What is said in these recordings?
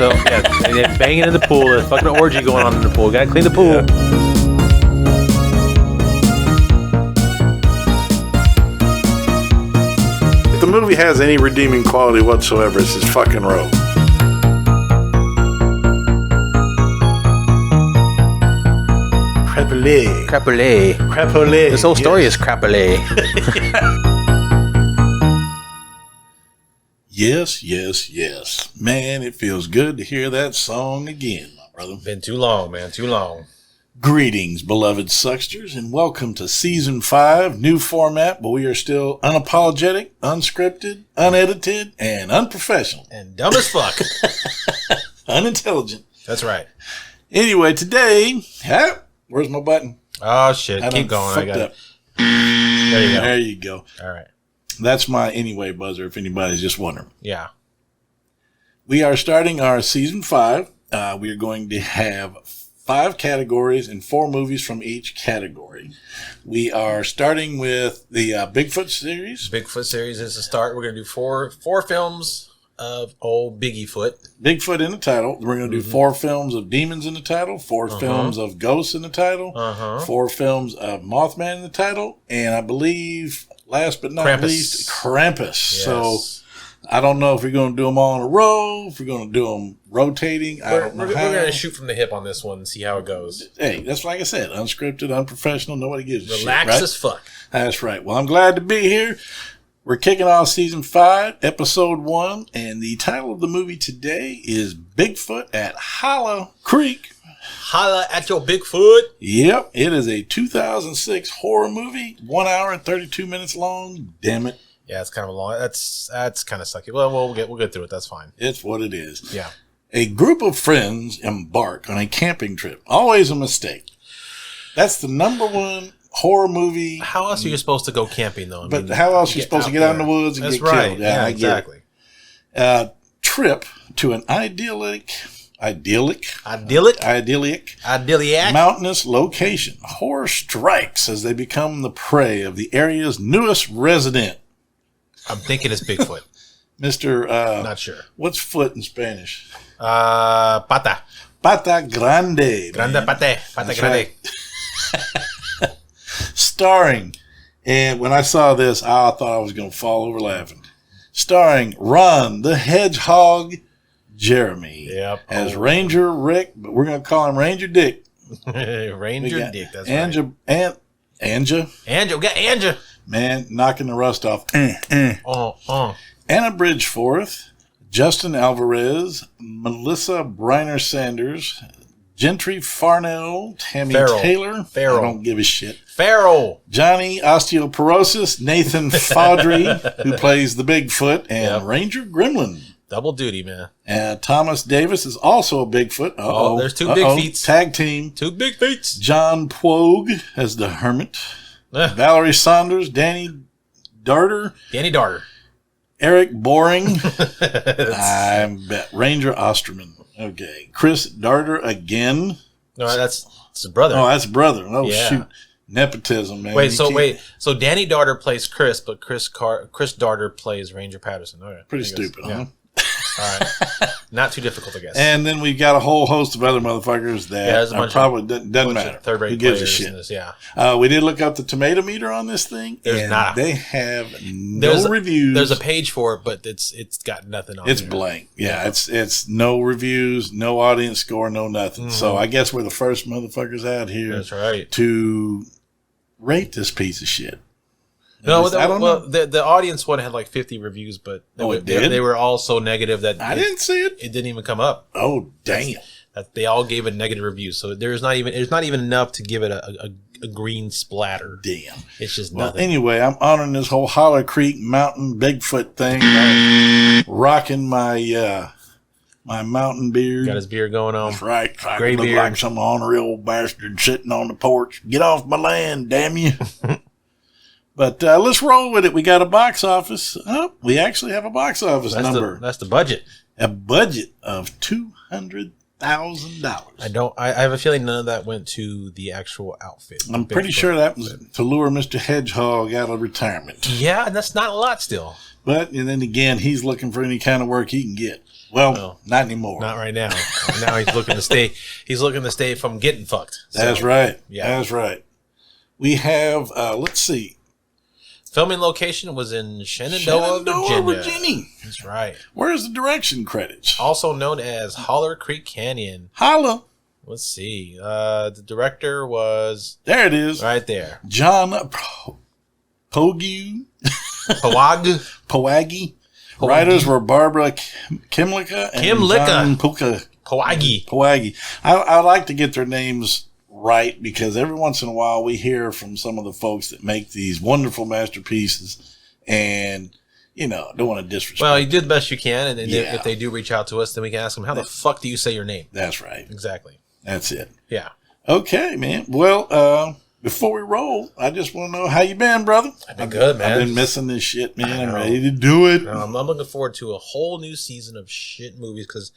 So, yeah, and then banging in the pool. There's fucking orgy going on in the pool. Gotta clean the pool. Yeah. If the movie has any redeeming quality whatsoever, it's his fucking role. Crapulé. Crapulé. Crapulé. This whole story is crapulé. Yes. Man, it feels good to hear that song again, my brother. Been too long, man. Too long. Greetings, beloved Sucksters, and welcome to Season 5, new format, but we are still unapologetic, unscripted, unedited, and unprofessional. And dumb as fuck. Unintelligent. That's right. Anyway, today, where's my button? Oh, shit. I Keep done going. I fucked got up. it. There you go. All right. That's my anyway buzzer, if anybody's just wondering. Yeah. We are starting our Season 5. We are going to have 5 categories and 4 movies from each category. We are starting with the Bigfoot series. Bigfoot series is the start. We're going to do four films of old Biggiefoot. Bigfoot in the title. We're going to do 4 films of demons in the title, 4 films of ghosts in the title, 4 films of Mothman in the title, and I believe, last but not least, Krampus. Yes. So I don't know if we're going to do them all in a row, if we're going to do them rotating. I don't know We're how. going to shoot from the hip on this one and see how it goes. Hey, that's like I said, unscripted, unprofessional, nobody gives a shit. Relax Right? as fuck. That's right. Well, I'm glad to be here. We're kicking off Season 5, Episode 1, and the title of the movie today is Bigfoot at Holler Creek. Holla at your Bigfoot. Yep, it is a 2006 horror movie, 1 hour and 32 minutes long. Damn it. Yeah, it's kind of a long. That's kind of sucky. Well, we'll get through it. That's fine. It's what it is. Yeah. A group of friends embark on a camping trip. Always a mistake. That's the number one horror movie. How else are you supposed to go camping, though? But how else are you supposed to get out in the woods and That's get right. killed? Yeah, I get exactly. it. Trip to an idyllic mountainous location. Horror strikes as they become the prey of the area's newest resident. I'm thinking it's Bigfoot. Mr. Not sure. What's foot in Spanish? Pata. Pata grande. Grande man. pate. Pata That's grande. right. Starring, and when I saw this, I thought I was going to fall over laughing. Starring Ron the Hedgehog Jeremy as Ranger Rick, but we're going to call him Ranger Dick. Ranger Dick, that's Anja. right. Anja. We got Anja. Man, knocking the rust off. Anna Bridgeforth, Justin Alvarez, Melissa Briner Sanders, Gentry Farnell, Tammy Taylor. I don't give a shit. Johnny Osteoporosis, Nathan Faudrey, who plays the Bigfoot, and Ranger Gremlin. Double duty, man. Thomas Davis is also a Bigfoot. Oh, there's 2 big feet. Tag team. 2 big feet. John Pogue as the Hermit. Valerie Saunders, Danny Darter. Eric Boring. I bet. Ranger Osterman. Okay. Chris Darter again. No, that's his brother. Oh, that's brother. Oh, shoot. Nepotism, man. So Danny Darter plays Chris, but Chris Darter plays Ranger Patterson. Okay. Pretty stupid, huh? All right. Not too difficult, I guess. And then we've got a whole host of other motherfuckers that probably doesn't matter. Third-rate Who gives a shit? shit? We did look up the tomato meter on this thing. There's not. They have no reviews. There's a page for it, but it's got nothing on it. It's blank. Yeah, it's no reviews, no audience score, no nothing. So I guess we're the first motherfuckers out here. That's right. To rate this piece of shit. No, the audience one had like 50 reviews, but they were all so negative that I didn't see it. It didn't even come up. Oh, damn! They all gave it negative reviews, so there's not even enough to give it a green splatter. Damn, it's just nothing. Anyway, I'm honoring this whole Holler Creek Mountain Bigfoot thing. I'm rocking my my mountain beard. Got his beard going on. That's right. Gray look beard. like some ornery old bastard sitting on the porch. Get off my land, damn you! But let's roll with it. We got a box office. Oh, we actually have a box office number. That's the budget. A budget of $200,000. $5,000. I have a feeling none of that went to the actual outfit. I'm pretty sure that was to lure Mr. Hedgehog out of retirement. Yeah, and that's not a lot still. But, and then again, he's looking for any kind of work he can get. Well, not anymore. Not right now. Now he's looking to stay. He's looking to stay from getting fucked. So, that's right. Yeah, that's right. We have. Let's see. Filming location was in Shenandoah, Virginia. That's right. Where's the direction credits? Also known as Holler Creek Canyon. Holla. Let's see. The director was... There it is. Right there. John Poggi. Powagi. Writers were Barbara Kimlicka and John Powagi. I like to get their names right because every once in a while we hear from some of the folks that make these wonderful masterpieces and, you know, don't want to disrespect. Well, you do the best you can, and if they do reach out to us, then we can ask them, how the fuck do you say your name? That's right. Exactly. That's it. Yeah. Okay, man. Well, before we roll, I just want to know how you been, brother. I've been good, man. I've been missing this shit, man. I'm ready to do it. I'm looking forward to a whole new season of shit movies because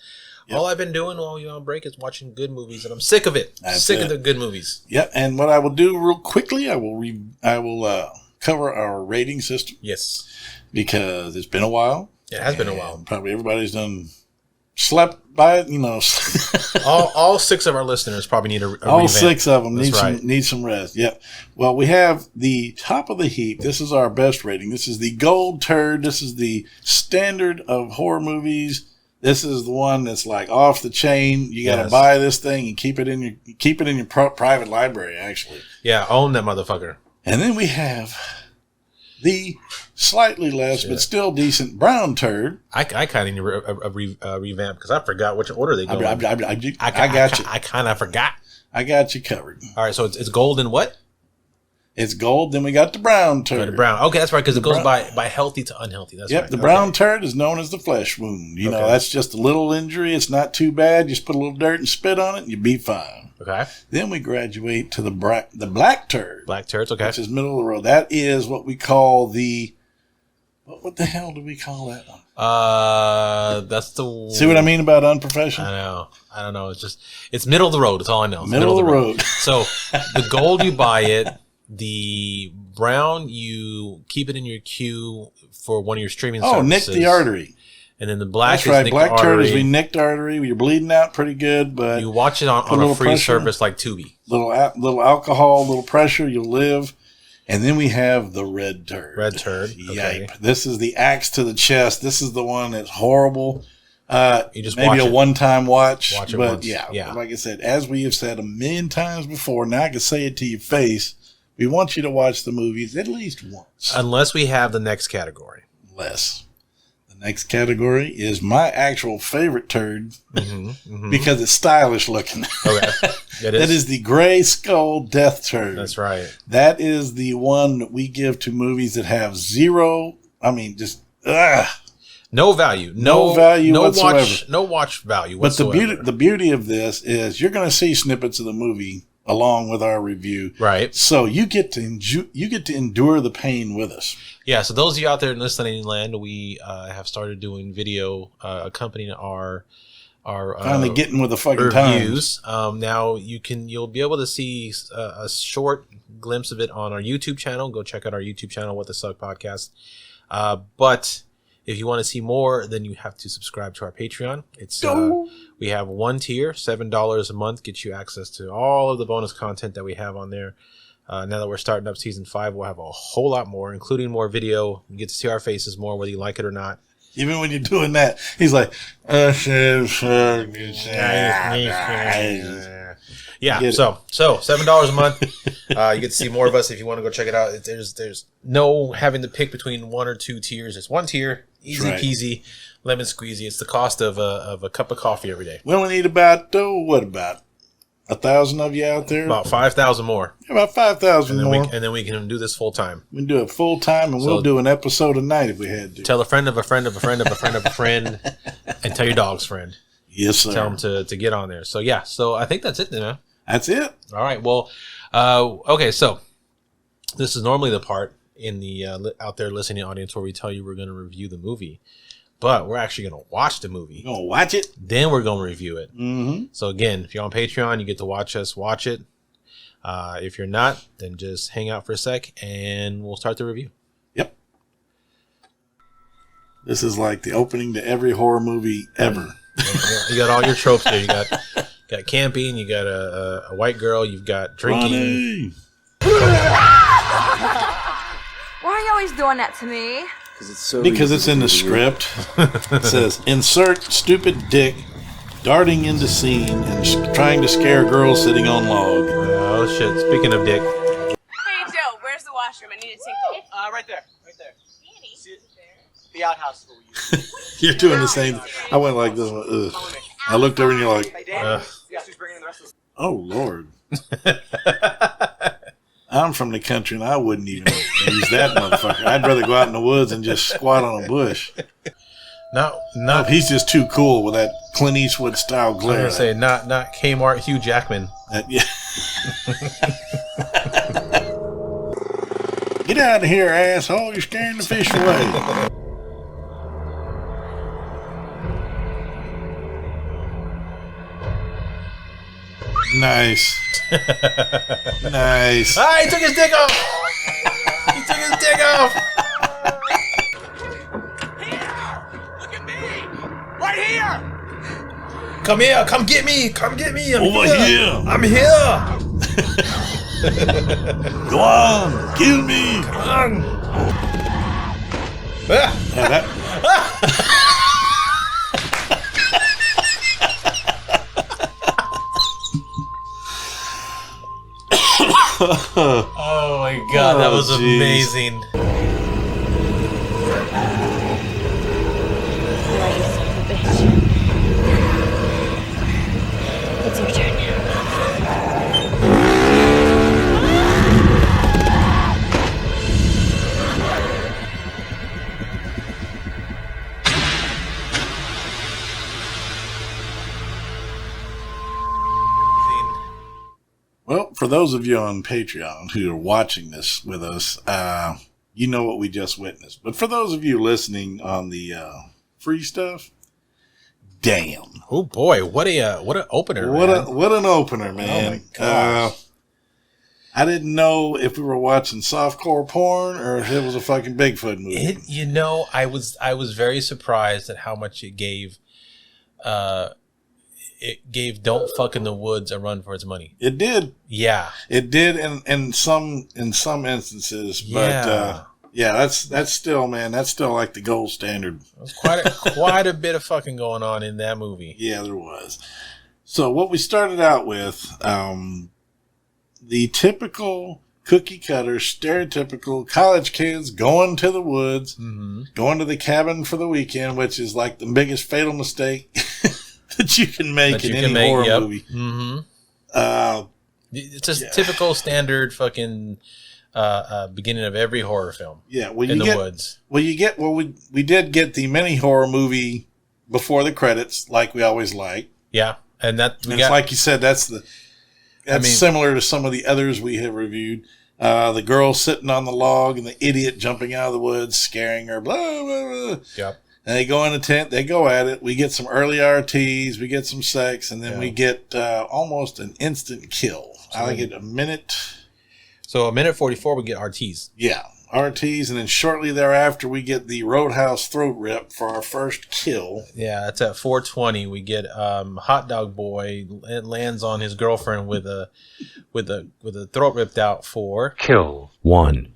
all I've been doing while you're on break is watching good movies, and I'm sick of it. Sick of the good movies. Yep. And what I will do real quickly, I will cover our rating system. Yes. Because it's been a while. It has been a while. Probably everybody's done slept by it, you know. all 6 of our listeners probably need a all revamp. 6 of them need some rest. Yep. Well, we have the top of the heap. This is our best rating. This is the gold turd. This is the standard of horror movies. This is the one that's like off the chain. You got to buy this thing and keep it in your private library. Actually, yeah, own that motherfucker. And then we have the slightly less but still decent brown turd. I kind of need a revamp because I forgot which order they go. I got you. I kind of forgot. I got you covered. All right, so it's gold and what? It's gold. Then we got the brown turd. The brown. Okay, that's right because it goes by healthy to unhealthy. That's right. The brown turd is known as the flesh wound. You know, that's just a little injury. It's not too bad. Just put a little dirt and spit on it, and you'll be fine. Okay. Then we graduate to the black turd. Black turds, okay. Which is middle of the road. That is what we call the... What the hell do we call that one? That's the... See what I mean about unprofessional? I don't know. It's middle of the road. That's all I know. It's middle of the road. So the gold, you buy it. The brown, you keep it in your queue for one of your streaming services. Oh, nick the artery. And then the black is nick black turd is we nicked artery. You're bleeding out pretty good, but you watch it on a free service like Tubi. Little alcohol, little pressure, you'll live. And then we have the red turd. Red turd. Okay. Yipe. This is the axe to the chest. This is the one that's horrible. You just maybe a one-time watch. Watch it but once. Yeah, like I said, as we have said a million times before, now I can say it to your face. We want you to watch the movies at least once. Unless we have the next category. The next category is my actual favorite turd because it's stylish looking. Okay. That is the gray skull death turd. That's right. That is the one that we give to movies that have zero, no value. No value whatsoever. No watch value whatsoever. But the beauty of this is you're going to see snippets of the movie along with our review. Right. So you get to endure the pain with us. Yeah, so those of you out there in listening land, we have started doing video accompanying our finally getting with the fucking reviews. Now you'll be able to see a short glimpse of it on our YouTube channel. Go check out our YouTube channel, What the Suck Podcast. But if you want to see more, then you have to subscribe to our Patreon. It's we have one tier, $7 a month, gets you access to all of the bonus content that we have on there. Now that we're starting up season 5, we'll have a whole lot more, including more video. You get to see our faces more, whether you like it or not. Even when you're doing that, he's like, yeah. So $7 a month. You get to see more of us if you want to go check it out. There's no having to pick between 1 or 2 tiers. It's one tier, easy peasy, lemon squeezy. It's the cost of a cup of coffee every day. We only need about 1,000 of you out there. About 5,000 more. About 5,000 more. And then we can do this full time. We can do it full time, and we'll do an episode a night if we had to. Tell a friend of a friend of a friend of a friend of a friend, and tell your dog's friend. Yes, sir. Tell them to get on there. So yeah. So I think that's it then, man. That's it. All right. Well, okay. So this is normally the part in the out there listening audience where we tell you we're going to review the movie. but we're actually going to watch the movie. You're going to watch it? Then we're going to review it. Mm-hmm. So again, if you're on Patreon, you get to watch us watch it. If you're not, then just hang out for a sec and we'll start the review. Yep. This is like the opening to every horror movie ever. You got all your tropes there. You got camping, you got a white girl, you've got drinking. Why are you always doing that to me? Because it's in the script. It says, insert stupid dick darting into scene and trying to scare girl sitting on log. Oh, shit. Speaking of dick. Hey, Joe, where's the washroom? I need a tinkle. Right there. See it? The outhouse. You're doing the same. I went like this. Ugh. I looked over and you're like, oh, Lord. I'm from the country and I wouldn't even use that motherfucker. I'd rather go out in the woods and just squat on a bush. No, he's just too cool with that Clint Eastwood style glare. I was going to say, not Kmart Hugh Jackman. Yeah. Get out of here, asshole. You're scaring the fish away. Nice. Nice. Ah, he took his dick off. He took his dick off. Here! Look at me! Right here! Come here. Come get me. Come get me. Over here. I'm here. Go on. Kill me. Come on. Oh my god, that was amazing. It's your turn now. Well, for those of you on Patreon who are watching this with us, you know what we just witnessed. But for those of you listening on the free stuff, damn! Oh boy, what an opener! What an opener, man! Oh my gosh. I didn't know if we were watching softcore porn or if it was a fucking Bigfoot movie. I was very surprised at how much it gave. It gave "Don't Fuck in the Woods" a run for its money. It did. Yeah, it did in some instances, but that's still, man, that's still like the gold standard. There was quite a bit of fucking going on in that movie. Yeah, there was. So what we started out with, the typical cookie cutter, stereotypical college kids going to the woods, going to the cabin for the weekend, which is like the biggest fatal mistake that you can make in any horror movie. Mm-hmm. It's just typical standard fucking beginning of every horror film. Yeah, woods. We did get the mini horror movie before the credits, like we always like. Yeah, and like you said, that's similar to some of the others we have reviewed. The girl sitting on the log and the idiot jumping out of the woods, scaring her. Blah blah blah. Yep. And they go in the tent, they go at it. We get some early RTs, we get some sex, and then we get almost an instant kill. I get a minute. So a minute 44, we get RTs. Yeah, RTs, and then shortly thereafter, we get the Roadhouse throat rip for our first kill. Yeah, that's at 4:20. We get Hot Dog Boy lands on his girlfriend with a throat ripped out for kill 1.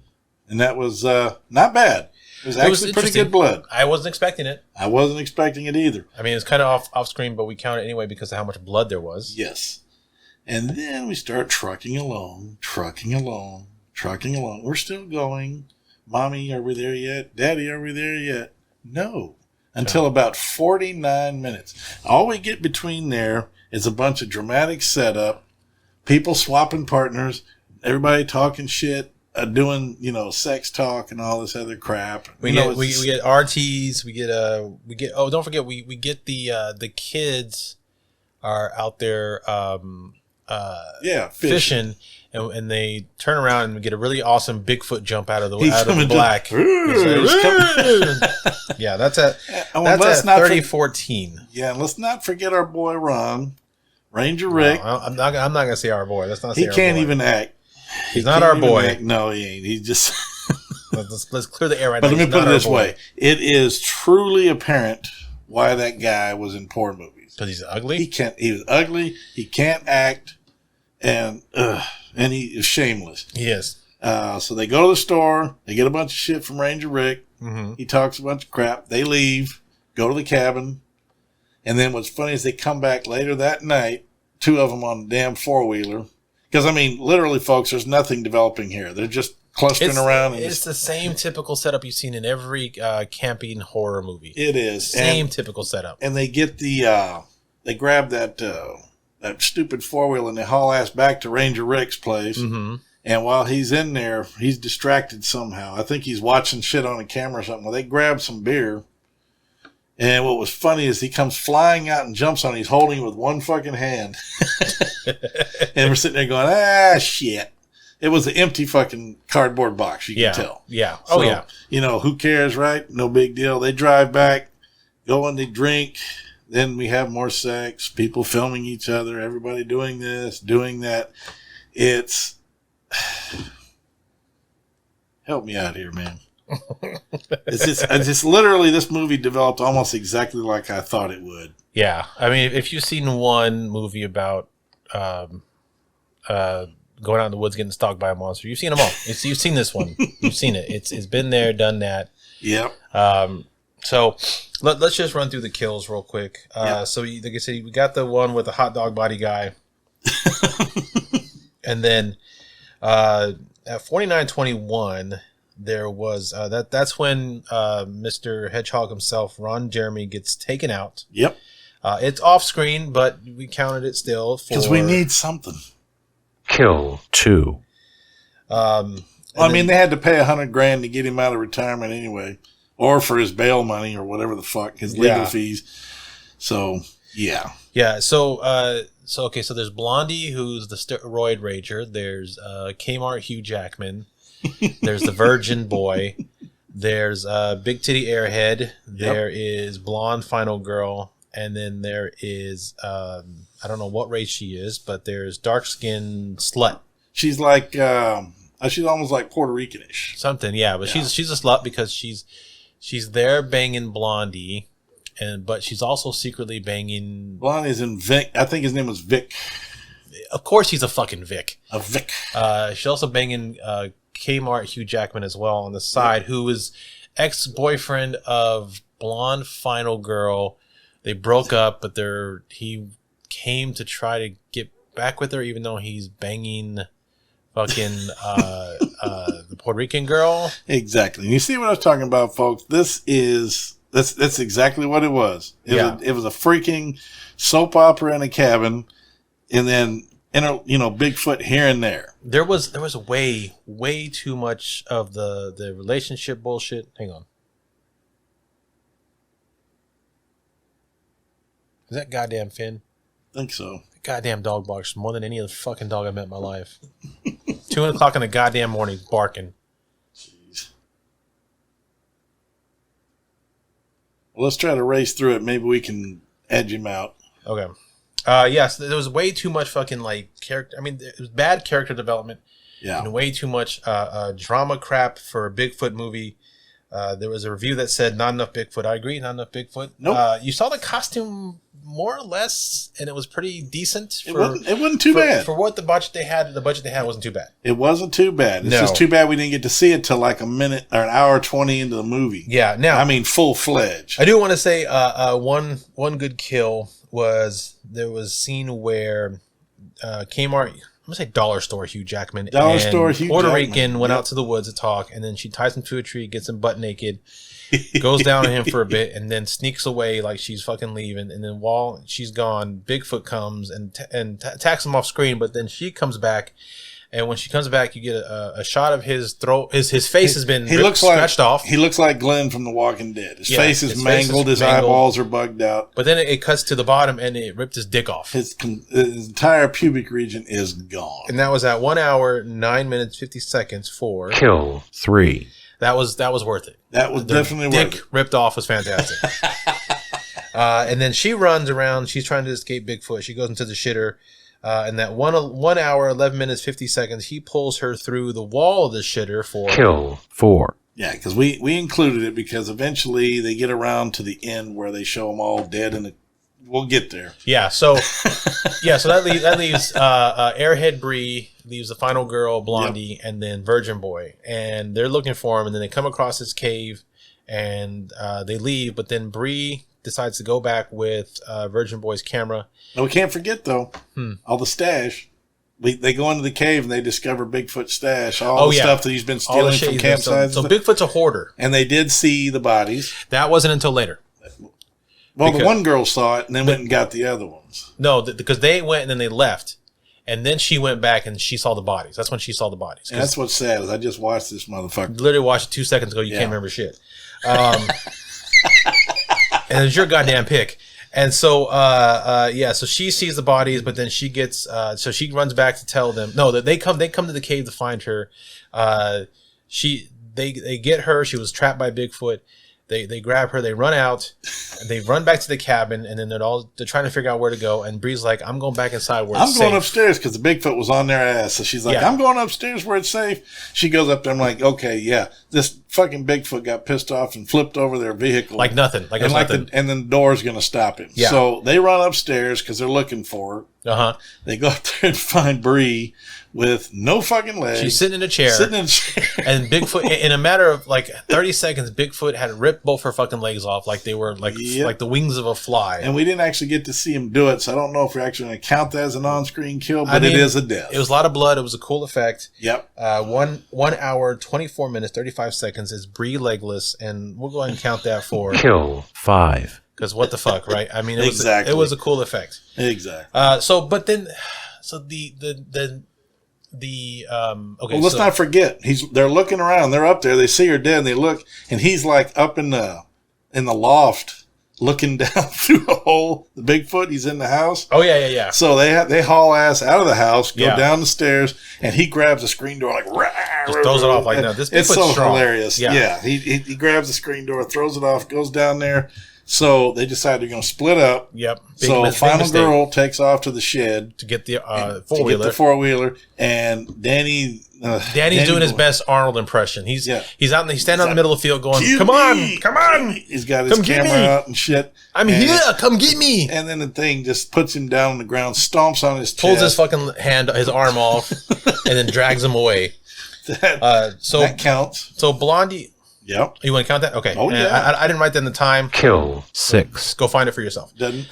And that was not bad. It was actually pretty good blood. I wasn't expecting it. I wasn't expecting it either. I mean, it's kind of off screen, but we count it anyway because of how much blood there was. Yes. And then we start trucking along. We're still going. Mommy, are we there yet? Daddy, are we there yet? No. Until about 49 minutes. All we get between there is a bunch of dramatic setup, people swapping partners, everybody talking shit, doing, sex talk and all this other crap. We get RTs. We get don't forget we get the kids are out there fishing. And they turn around and get a really awesome Bigfoot jump out of the black. Yeah, that's at 3014. Yeah, and let's not forget our boy Ron, Ranger Rick. No, I'm not gonna say our boy. Let's not say he can't even act. He's not our boy. Act. No, he ain't. He's just. let's clear the air right now. But let me put it this way: it is truly apparent why that guy was in porn movies. Because he's ugly. He was ugly. He can't act, and he is shameless. He is. So they go to the store. They get a bunch of shit from Ranger Rick. Mm-hmm. He talks a bunch of crap. They leave, go to the cabin. And then what's funny is they come back later that night, two of them on a damn four-wheeler. Because, I mean, literally, folks, there's nothing developing here. They're just clustering around. It's the same typical setup you've seen in every camping horror movie. It is. Same typical setup. And they get they grab that stupid four-wheeler and they haul ass back to Ranger Rick's place. Mm-hmm. And while he's in there, he's distracted somehow. I think he's watching shit on a camera or something. Well, they grab some beer. And what was funny is he comes flying out and jumps on. He's holding it with one fucking hand. And we're sitting there going, shit. It was an empty fucking cardboard box, you can tell. Yeah. So, who cares, right? No big deal. They drive back, go and they drink. Then we have more sex, people filming each other, everybody doing this, doing that. It's... Help me out here, man. It's just literally this movie developed almost exactly like I thought it would. Yeah. I mean, if you've seen one movie about going out in the woods getting stalked by a monster, you've seen them all. You've seen this one. You've seen it. It's been there, done that. Yep. So let's just run through the kills real quick. So like I said, we got the one with the hot dog body guy. And then at 49:21, there was that's when Mr. Hedgehog himself, Ron Jeremy, gets taken out. Yep. It's off screen, but we counted it still because we need something. Kill 2. I mean, they had to pay $100,000 to get him out of retirement anyway, or for his bail money or whatever the fuck, his legal fees. So yeah. So there's Blondie, who's the steroid rager. There's Kmart Hugh Jackman. There's the Virgin Boy. There's Big Titty Airhead. There is Blonde Final Girl. And then there is, I don't know what race she is, but there's Dark Skin Slut. She's like, she's almost like Puerto Rican-ish. Something, yeah. But she's a slut because she's there banging Blondie. But she's also secretly banging... Blondie's in Vic. I think his name was Vic. Of course he's a fucking Vic. A Vic. She's also banging Kmart Hugh Jackman as well on the side, who is ex-boyfriend of Blonde Final Girl. They broke up, but he came to try to get back with her, even though he's banging fucking the Puerto Rican girl. Exactly. You see what I was talking about, folks? That's exactly what it was. It was a freaking soap opera in a cabin, and then Bigfoot here and there. There was way too much of the relationship bullshit. Hang on. Is that goddamn Finn? I think so. That goddamn dog barks more than any other fucking dog I've met in my life. 2:00 in the goddamn morning barking. Well, let's try to race through it. Maybe we can edge him out. Okay. Yes, there was way too much fucking character. I mean, it was bad character development. Yeah. And way too much drama crap for a Bigfoot movie. There was a review that said not enough Bigfoot. I agree, not enough Bigfoot. Nope. You saw the costume more or less, and it was pretty decent. It wasn't too bad. For what the budget they had wasn't too bad. It wasn't too bad. It's just too bad we didn't get to see it till like a minute or an hour 20 into the movie. Yeah. Now, I mean, full-fledged. I do want to say one good kill was there was a scene where Kmart, I'm gonna say Dollar Store Hugh Jackman, Puerto Rican went out to the woods to talk, and then she ties him to a tree, gets him butt naked, goes down on him for a bit, and then sneaks away like she's fucking leaving. And then while she's gone, Bigfoot comes and attacks him off screen, but then she comes back And when she comes back, you get a shot of his throat. His face has been scratched off. He looks like Glenn from The Walking Dead. His face is mangled. His eyeballs are bugged out. But then it cuts to the bottom, and it ripped his dick off. His entire pubic region is gone. And that was at 1 hour, 9 minutes, 50 seconds for Kill 3. That was worth it. That was definitely worth it. Dick ripped off was fantastic. And then she runs around. She's trying to escape Bigfoot. She goes into the shitter. And that 1 hour, 11 minutes, 50 seconds, he pulls her through the wall of the shitter for Kill 4. Yeah, because we included it because eventually they get around to the end where they show them all dead, and we'll get there. Yeah, so that leaves Airhead Bree, leaves the final girl, Blondie, and then Virgin Boy, and they're looking for him, and then they come across this cave, and they leave, but then Bree decides to go back with Virgin Boy's camera. And we can't forget, though, all the stash. They go into the cave and they discover Bigfoot's stash. All the stuff that he's been stealing from campsites. So Bigfoot's a hoarder. And they did see the bodies. That wasn't until later. Well, the one girl saw it and then went and got the other ones. No, because they went and then they left. And then she went back and she saw the bodies. That's when she saw the bodies. And that's what's sad is I just watched this motherfucker. Literally watched it 2 seconds ago. You can't remember shit. And it's your goddamn pick. And so, so she sees the bodies, but then she gets, so she runs back to tell them, no, that they come to the cave to find her. They get her. She was trapped by Bigfoot. They grab her. They run out. They run back to the cabin, and then they're trying to figure out where to go. And Bree's like, "I'm going back inside where it's safe." I'm going upstairs because the Bigfoot was on their ass. So she's like, "I'm going upstairs where it's safe." She goes up there. I'm like, "Okay, yeah, this fucking Bigfoot got pissed off and flipped over their vehicle like nothing, and then the door's going to stop him." Yeah. So they run upstairs because they're looking for her. They go up there and find Bree with no fucking legs. She's sitting in a chair. And Bigfoot, in a matter of like 30 seconds, Bigfoot had ripped both her fucking legs off like they were like the wings of a fly. And we didn't actually get to see him do it, so I don't know if we're actually going to count that as an on-screen kill, but it is a death. It was a lot of blood. It was a cool effect. Yep. 1 hour, 24 minutes, 35 seconds is Bree legless, and we'll go ahead and count that for Kill 5. Because what the fuck, right? I mean, it was a cool effect. Exactly. Okay. Let's not forget they're looking around. They're up there. They see her dead, and they look, and he's like up in the loft, looking down through a hole. The Bigfoot, he's in the house. Oh yeah. So they haul ass out of the house, go down the stairs, and he grabs the screen door like just throws it off like that. This Bigfoot's it's so strong. Hilarious. Yeah. He grabs the screen door, throws it off, goes down there. So they decide they're going to split up. Yep. So final girl takes off to the shed to get the four-wheeler. To get the four-wheeler, and Danny's doing his best Arnold impression. He's standing out in the middle of the field going, "Come on!" He's got his camera out and shit. I'm here. Come get me. And then the thing just puts him down on the ground, stomps on his chest, pulls his fucking his arm off, and then drags him away. That counts. So Blondie. Yep. You want to count that? Okay. Oh, yeah. I didn't write that in the time. Kill 6. Go find it for yourself. Doesn't.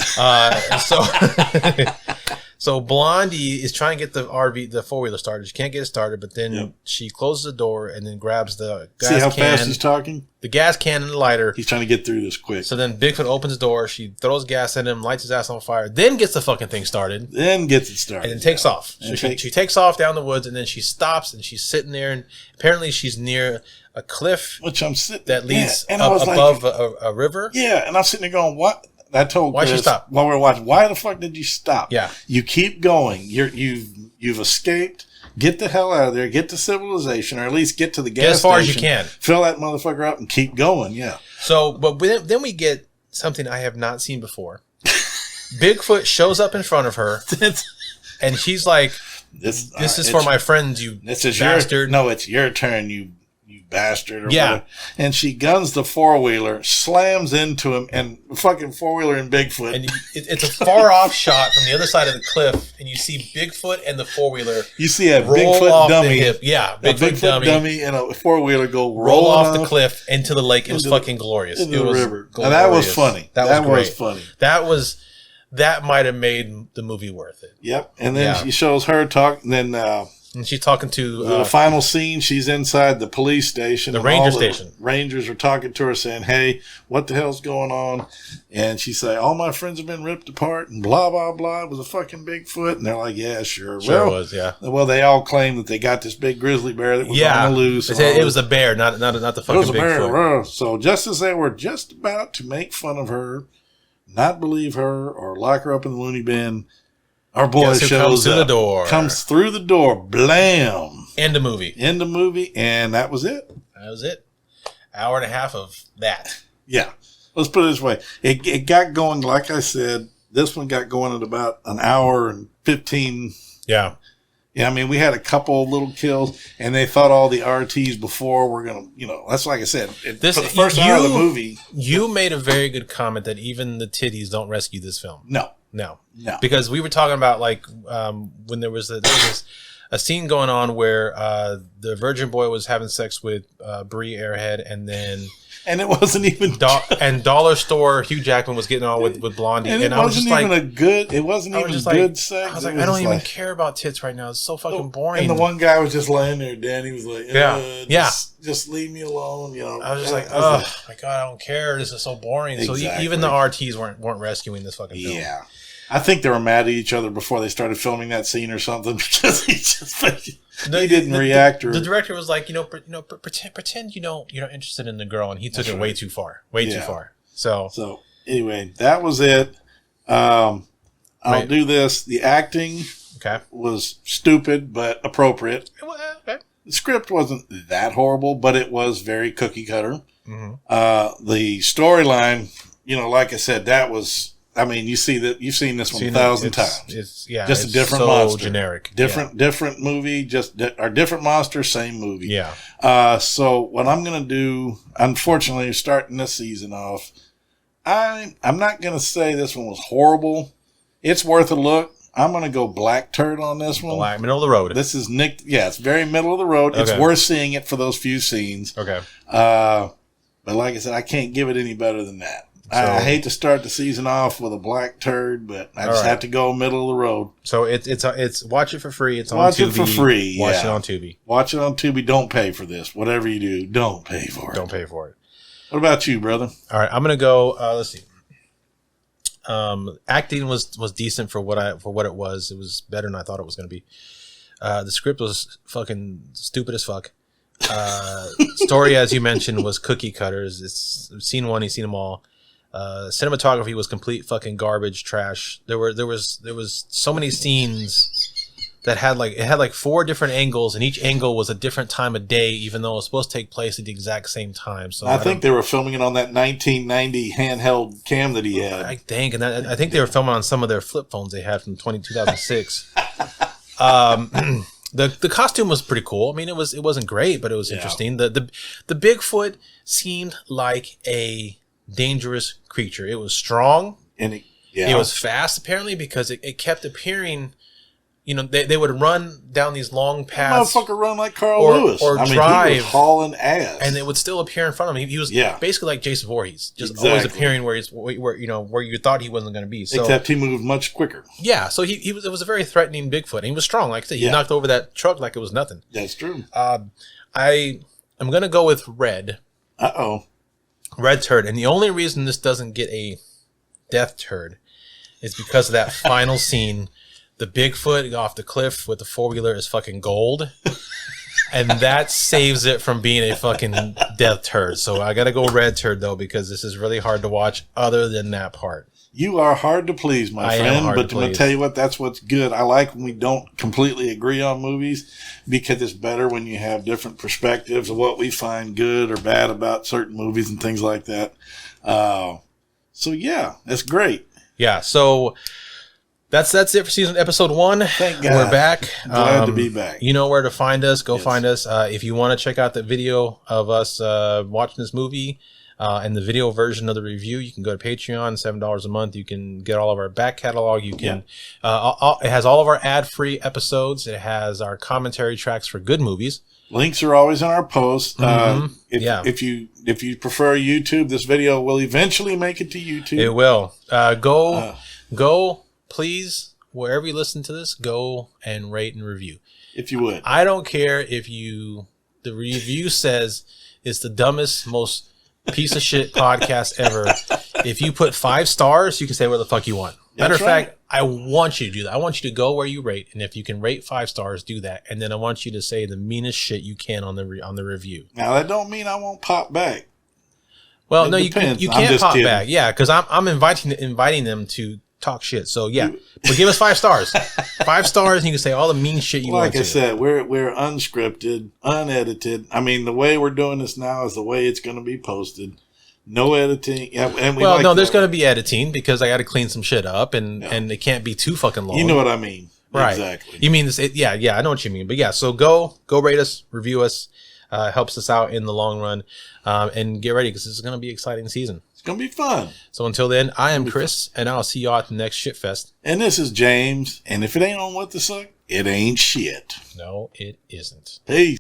So Blondie is trying to get the four-wheeler started. She can't get it started, but then she closes the door and then grabs the gas can. See how fast he's talking? The gas can and the lighter. He's trying to get through this quick. So then Bigfoot opens the door. She throws gas in him, lights his ass on fire, then gets the fucking thing started. Then gets it started. And then takes off. So she takes off down the woods, and then she stops, and she's sitting there, and apparently she's near a cliff that leads above a river. Yeah, and I'm sitting there going, what? I told Chris, why'd she stop? While we were watching, why the fuck did you stop? Yeah. You keep going. You've escaped. Get the hell out of there. Get to civilization, or at least get to the gas station. Get as far as you can. Fill that motherfucker up and keep going. Yeah. So, but then we get something I have not seen before. Bigfoot shows up in front of her, and she's like, "This is for my friends, you bastard." It's your turn, you bastard. Or whatever. And she guns the four-wheeler, slams into him, and fucking four-wheeler and Bigfoot. And it's a far-off shot from the other side of the cliff, and you see Bigfoot and the four-wheeler. You see a Bigfoot dummy. Bigfoot dummy and a four-wheeler go roll off the cliff into the lake. It was fucking glorious. Into the river. And that was funny. That was funny. That might have made the movie worth it. Yep. And then she shows her talk, and then And she's talking to... the final scene, she's inside the police station. The ranger station. Rangers are talking to her saying, hey, what the hell's going on? And she say, all my friends have been ripped apart and blah, blah, blah. It was a fucking Bigfoot. And they're like, yeah, sure. Sure it was, yeah. Well, they all claim that they got this big grizzly bear that was on the loose. It was a bear, not the fucking it was a Bigfoot. Bear. So just as they were just about to make fun of her, not believe her, or lock her up in the loony bin, our boy shows up. Comes through the door. Blam. End the movie. And that was it. Hour and a half of that. Yeah. Let's put it this way. It got going, like I said, this one got going at about an hour and 15. Yeah. Yeah, I mean, we had a couple little kills, and they thought all the RTs before were going to, that's like I said. For the first hour of the movie. You made a very good comment that even the titties don't rescue this film. No. Because we were talking about, like, when there was a scene going on where the virgin boy was having sex with Bree Airhead, and then... And it wasn't even... and Dollar Store Hugh Jackman was getting on with Blondie. And it wasn't even good sex. I was like, I don't even care about tits right now. It's so fucking boring. And the one guy was just laying there. Danny was like, just leave me alone. I was just like, oh my God, I don't care. This is so boring. Exactly. So even the RTs weren't rescuing this fucking film. Yeah. I think they were mad at each other before they started filming that scene or something because he didn't react. The director was like, pretend you're not interested in the girl, and he took it way too far, too far. So anyway, that was it. I'll do this. The acting was stupid but appropriate. Okay. The script wasn't that horrible, but it was very cookie cutter. Mm-hmm. The storyline, like I said, that was. I mean, you've seen this one 1,000 times. It's just a different monster. Generic. Different movie, different monster, same movie. Yeah. So what I'm going to do, unfortunately, starting this season off, I'm not going to say this one was horrible. It's worth a look. I'm going to go black turd on this one. Black, middle of the road. This is Nick. Yeah, it's very middle of the road. Okay. It's worth seeing it for those few scenes. Okay. But like I said, I can't give it any better than that. So, I hate to start the season off with a black turd, but I just have to go middle of the road. So it's watch it for free. It's on Tubi. Watch it for free. Watch it on Tubi. Watch it on Tubi. Don't pay for this. Whatever you do, don't pay for it. Don't pay for it. What about you, brother? All right, I'm gonna go. Let's see. Acting was decent for what it was. It was better than I thought it was gonna be. The script was fucking stupid as fuck. Story, as you mentioned, was cookie cutters. It's seen one, you've seen them all. Cinematography was complete fucking garbage trash. There was so many scenes that had 4 different angles, and each angle was a different time of day, even though it was supposed to take place at the exact same time. So I think they were filming it on that 1990 handheld cam that he had. I think they were filming on some of their flip phones they had from 2006. The costume was pretty cool. I mean, it wasn't great, but it was interesting. The Bigfoot seemed like a dangerous creature. It was strong, and it was fast, apparently, because it kept appearing. They would run down these long paths. Motherfucker run like Carl Lewis. Or drive. He was hauling ass. And it would still appear in front of him. He was basically like Jason Voorhees, just always appearing where you thought he wasn't going to be. So, except he moved much quicker. Yeah, so it was a very threatening Bigfoot. And he was strong. Like I said, he knocked over that truck like it was nothing. That's true. I'm going to go with Red. Red turd. And the only reason this doesn't get a death turd is because of that final scene. The Bigfoot off the cliff with the 4-wheeler is fucking gold. And that saves it from being a fucking death turd. So I got to go red turd, though, because this is really hard to watch other than that part. You are hard to please, my friend. But I'm going to tell you what, that's what's good. I like when we don't completely agree on movies because it's better when you have different perspectives of what we find good or bad about certain movies and things like that. So, yeah, that's great. Yeah, so... That's it for episode 1. Thank God. We're back. Glad to be back. You know where to find us. Go find us. If you want to check out the video of us watching this movie and the video version of the review, you can go to Patreon, $7 a month. You can get all of our back catalog. You can. It has all of our ad-free episodes. It has our commentary tracks for good movies. Links are always in our posts. If you prefer YouTube, this video will eventually make it to YouTube. It will. Go. Please wherever you listen to this, go and rate and review. If you would. I don't care if the review says it's the dumbest, most piece of shit podcast ever. If you put 5 stars, you can say what the fuck you want. Matter of fact, I want you to do that. I want you to go where you rate, and if you can rate 5 stars, do that. And then I want you to say the meanest shit you can on the review. Now that don't mean I won't pop back. Well, no, you can't pop back. Yeah, because I'm inviting them to talk shit. So yeah, but give us 5 stars. 5 stars, and you can say all the mean shit you want. Like I said, we're unscripted, unedited. I mean, the way we're doing this now is the way it's going to be posted. No editing. Yeah, and there's going to be editing because I got to clean some shit up, and it can't be too fucking long. You know what I mean, right? Exactly. You mean this? Yeah, I know what you mean. But yeah, so go rate us, review us. Helps us out in the long run, and get ready because this is going to be an exciting season. It's going to be fun. So until then, I am Chris, and I'll see y'all at the next shit fest. And this is James. And if it ain't on What the Suck, it ain't shit. No, it isn't. Peace.